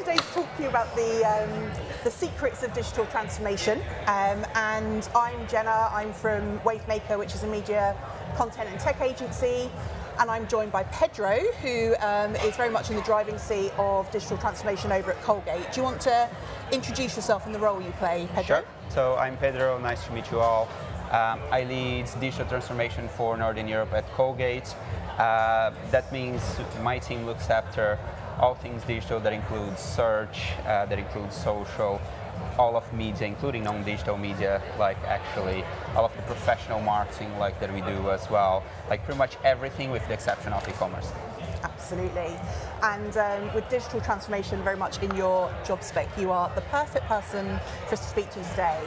today to talk to you about the secrets of digital transformation. And I'm Jenna, I'm from Wavemaker, which is a media content and tech agency. And I'm joined by Pedro, who is very much in the driving seat of digital transformation over at Colgate. Do you want to introduce yourself and the role you play, Pedro? Sure. So I'm Pedro, nice to meet you all. I lead digital transformation for Northern Europe at Colgate. That means my team looks after all things digital. That includes search, that includes social, all of media, including non-digital media, like actually all of the professional marketing like that we do as well, like pretty much everything with the exception of e-commerce. Absolutely. And with digital transformation very much in your job spec, you are the perfect person for us to speak to today.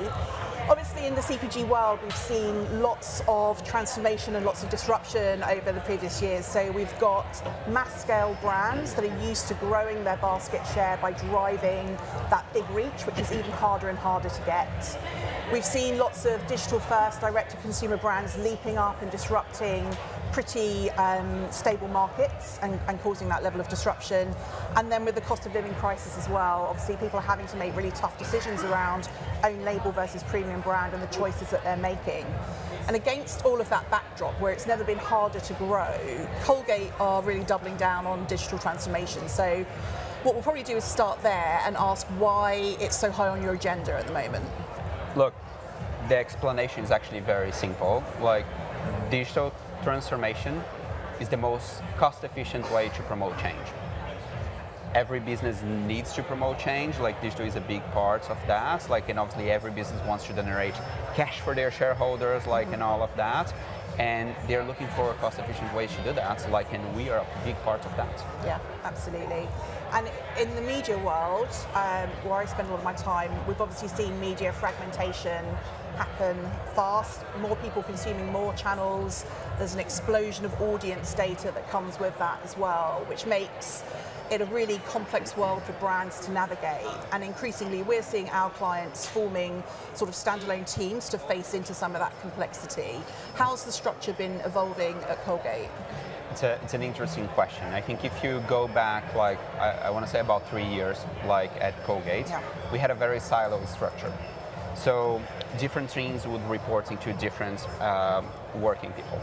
Obviously in the CPG world we've seen lots of transformation and lots of disruption over the previous years. So we've got mass scale brands that are used to growing their basket share by driving that big reach, which is even harder and harder to get. We've seen lots of digital first direct to consumer brands leaping up and disrupting pretty stable markets and causing that level of disruption. And then with the cost of living crisis as well, obviously people are having to make really tough decisions around own label versus premium brand and the choices that they're making. And against all of that backdrop, where it's never been harder to grow, Colgate are really doubling down on digital transformation. So what we'll probably do is start there and ask why it's so high on your agenda at the moment. Look, the explanation is actually very simple. Like, digital transformation is the most cost-efficient way to promote change. Every business needs to promote change, like digital is a big part of that, like, and obviously every business wants to generate cash for their shareholders, like, and all of that, and they're looking for cost-efficient ways to do that, like, and we are a big part of that. Yeah, absolutely. And in the media world, where I spend a lot of my time, we've obviously seen media fragmentation happen fast, more people consuming more channels. There's an explosion of audience data that comes with that as well, which makes it a really complex world for brands to navigate. And increasingly we're seeing our clients forming sort of standalone teams to face into some of that complexity. How's the structure been evolving at Colgate? It's an interesting question. I think if you go back, like, I want to say about 3 years, like at Colgate, yeah, we had a very siloed structure. So different teams would report into different working people.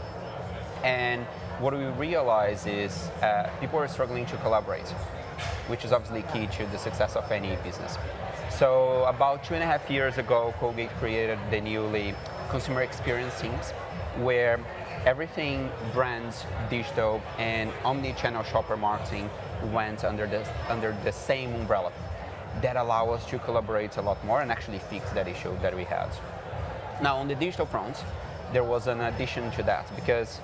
And what we realize is people are struggling to collaborate, which is obviously key to the success of any business. So about 2.5 years ago, Colgate created the newly consumer experience teams, where everything brands, digital, and omni-channel shopper marketing went under the same umbrella. That allow us to collaborate a lot more and actually fix that issue that we had. Now on the digital front, there was an addition to that, because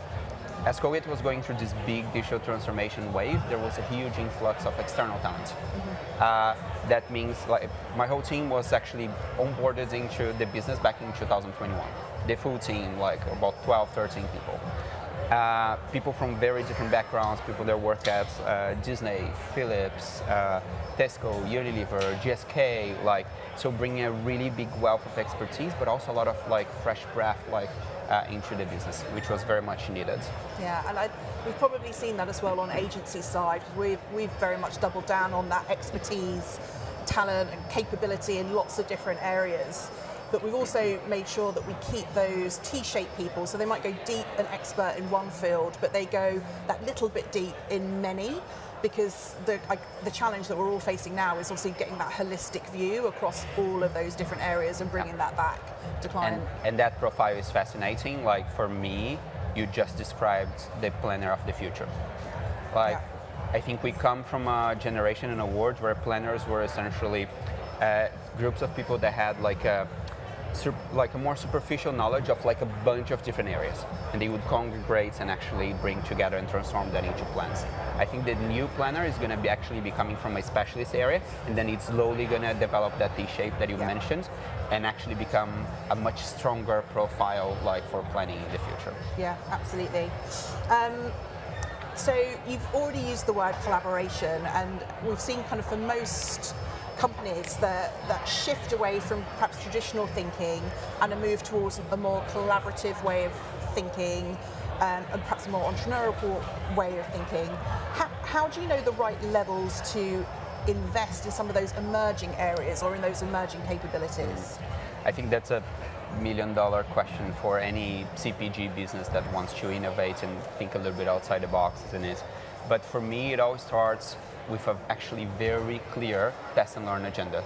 as Colgate was going through this big digital transformation wave, there was a huge influx of external talent. Mm-hmm. That means, like, my whole team was actually onboarded into the business back in 2021. The full team, like about 12, 13 people. People from very different backgrounds, people that work at Disney, Philips, Tesco, Unilever, GSK, like, so bringing a really big wealth of expertise, but also a lot of like fresh breath, like, into the business, which was very much needed. Yeah, and we've probably seen that as well on agency side. We've very much doubled down on that expertise, talent and capability in lots of different areas. But we've also made sure that we keep those T-shaped people, so they might go deep and expert in one field, but they go that little bit deep in many, because the challenge that we're all facing now is obviously getting that holistic view across all of those different areas and bringing that back to client. And that profile is fascinating. Like, for me, you just described the planner of the future. Like, yeah. I think we come from a generation and a world where planners were essentially groups of people that had like a more superficial knowledge of like a bunch of different areas, and they would congregate and actually bring together and transform that into plans. I think the new planner is going to be actually be coming from a specialist area, and then it's slowly going to develop that T-shape that you mentioned, and actually become a much stronger profile, like, for planning in the future. Yeah, absolutely. So you've already used the word collaboration, and we've seen kind of for most companies that shift away from perhaps traditional thinking and a move towards a more collaborative way of thinking, and perhaps a more entrepreneurial way of thinking. How do you know the right levels to invest in some of those emerging areas or in those emerging capabilities? I think that's a million-dollar question for any CPG business that wants to innovate and think a little bit outside the box, isn't it? But for me, it always starts with a actually very clear test and learn agenda.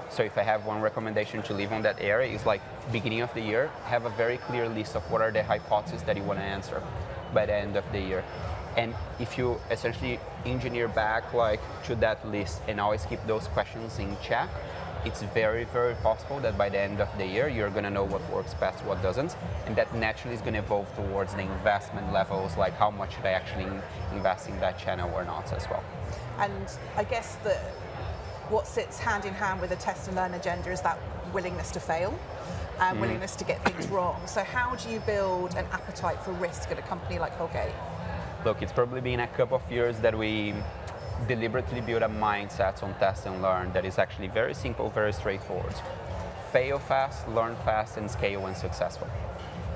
So if I have one recommendation to leave on that area, is like beginning of the year, have a very clear list of what are the hypotheses that you want to answer by the end of the year. And if you essentially engineer back like to that list and always keep those questions in check, it's very, very possible that by the end of the year, you're going to know what works best, what doesn't. And that naturally is going to evolve towards the investment levels, like how much should I actually invest in that channel or not as well. And I guess that what sits hand in hand with a test and learn agenda is that willingness to fail and willingness to get things wrong. So how do you build an appetite for risk at a company like Colgate? Look, it's probably been a couple of years that we deliberately build a mindset on test and learn that is actually very simple, very straightforward. Fail fast, learn fast, and scale when successful.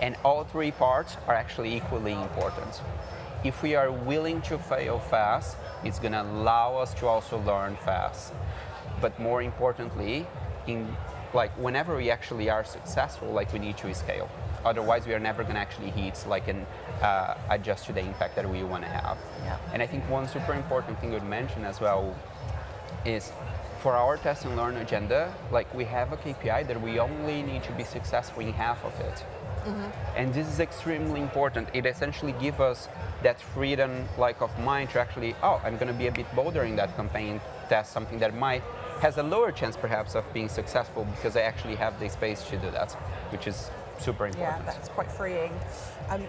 And all three parts are actually equally important. If we are willing to fail fast, it's going to allow us to also learn fast. But more importantly, whenever we actually are successful, we need to scale. Otherwise, we are never going to actually hit and adjust to the impact that we want to have. Yeah. And I think one super important thing you'd mention as well is for our test and learn agenda, we have a KPI that we only need to be successful in half of it. And this is extremely important. It essentially gives us that freedom of mind to actually, I'm going to be a bit bolder in that campaign, test something that has a lower chance perhaps of being successful because I actually have the space to do that, which is super important. Yeah, that's quite freeing.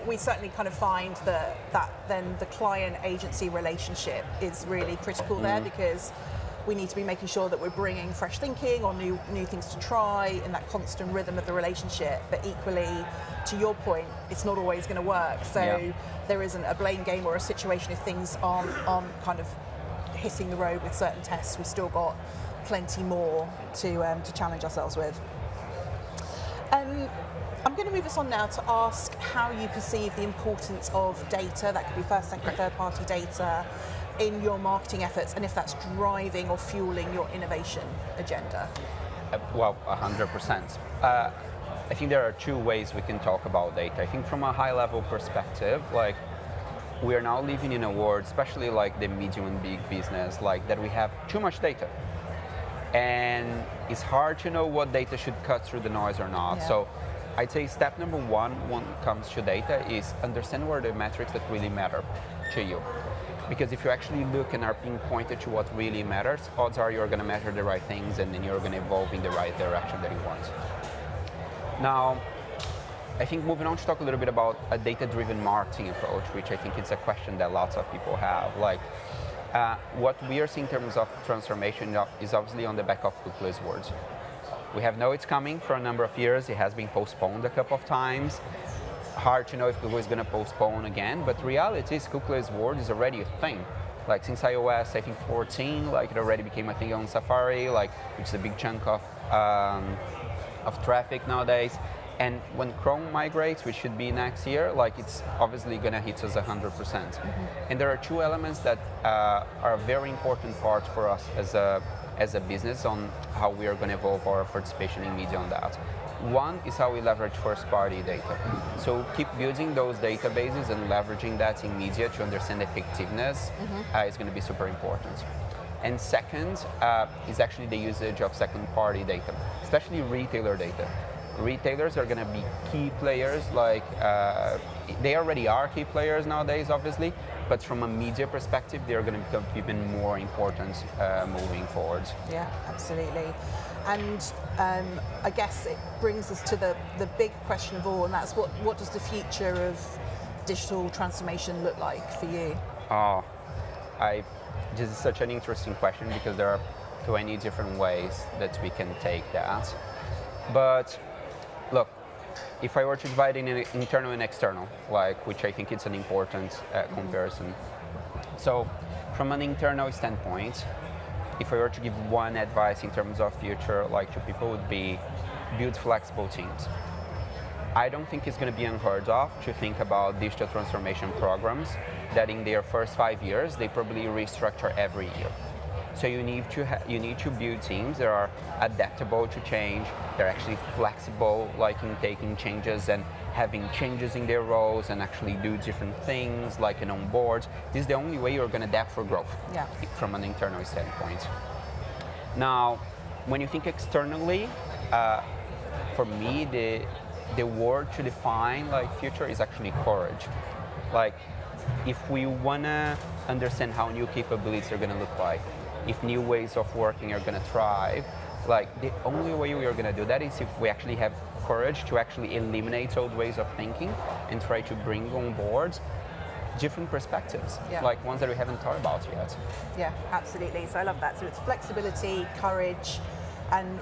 We certainly kind of find that then the client-agency relationship is really critical there, because we need to be making sure that we're bringing fresh thinking or new things to try in that constant rhythm of the relationship. But equally, to your point, it's not always going to work. So there isn't a blame game or a situation if things aren't kind of hitting the road with certain tests. We've still got plenty more to challenge ourselves with. I'm going to move us on now to ask how you perceive the importance of data, that could be first, second, third-party data, in your marketing efforts, and if that's driving or fueling your innovation agenda. Well, 100%. I think there are two ways we can talk about data. I think from a high-level perspective, we are now living in a world, especially the medium and big business, that we have too much data. And it's hard to know what data should cut through the noise or not. Yeah. So I'd say step number one when it comes to data is understand what are the metrics that really matter to you. Because if you actually look and are pinpointed to what really matters, odds are you're going to measure the right things and then you're going to evolve in the right direction that you want. Now, I think moving on to talk a little bit about a data-driven marketing approach, which I think is a question that lots of people have. What we are seeing in terms of transformation is obviously on the back of cookieless words. We have known it's coming for a number of years. It has been postponed a couple of times. Hard to know if Google is going to postpone again, but reality is cookieless word is already a thing. Since iOS, I think 14, it already became a thing on Safari, which is a big chunk of traffic nowadays. And when Chrome migrates, which should be next year, it's obviously going to hit us 100%. And there are two elements that are a very important part for us as a business on how we are going to evolve our participation in media on that. One is how we leverage first-party data. So keep building those databases and leveraging that in media to understand effectiveness is going to be super important. And second is actually the usage of second-party data, especially retailer data. Retailers are going to be key players, they already are key players nowadays, obviously, but from a media perspective, they're going to become even more important moving forward. Yeah, absolutely. And I guess it brings us to the big question of all, and that's what does the future of digital transformation look like for you? This is such an interesting question because there are 20 different ways that we can take that. But look, if I were to divide in internal and external, which I think it's an important comparison. So from an internal standpoint, if I were to give one advice in terms of future, to people, would be build flexible teams. I don't think it's going to be unheard of to think about digital transformation programs that in their first 5 years, they probably restructure every year. So you need to build teams that are adaptable to change. They're actually flexible, like in taking changes and having changes in their roles and actually do different things, like on boards. This is the only way you're going to adapt for growth from an internal standpoint. Now, when you think externally, for me, the word to define like future is actually courage. Like, if we want to understand how new capabilities are going to look like, if new ways of working are going to thrive, like the only way we are going to do that is if we actually have courage to actually eliminate old ways of thinking and try to bring on board different perspectives, like ones that we haven't thought about yet. Yeah, absolutely. So I love that. So it's flexibility, courage, and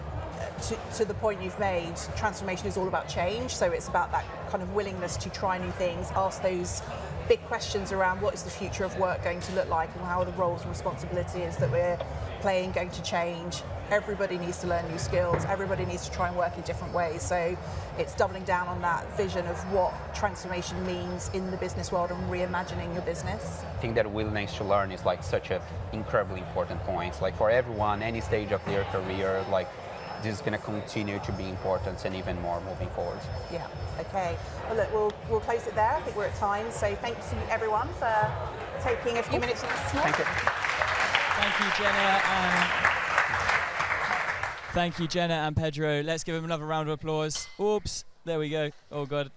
to the point you've made, transformation is all about change. So it's about that kind of willingness to try new things, ask those big questions around what is the future of work going to look like and how are the roles and responsibilities that we're playing going to change. Everybody needs to learn new skills. Everybody needs to try and work in different ways. So it's doubling down on that vision of what transformation means in the business world and reimagining your business. I think that willingness to learn is like such an incredibly important point. Like for everyone, any stage of their career, like this is going to continue to be important and even more moving forward. Yeah. Okay. Well, look, we'll close it there. I think we're at time. So thank you everyone for taking a few minutes with us this morning. Thank you. Thank you, Jenna. Thank you, Jenna and Pedro. Let's give them another round of applause. Oops. There we go. Oh, God.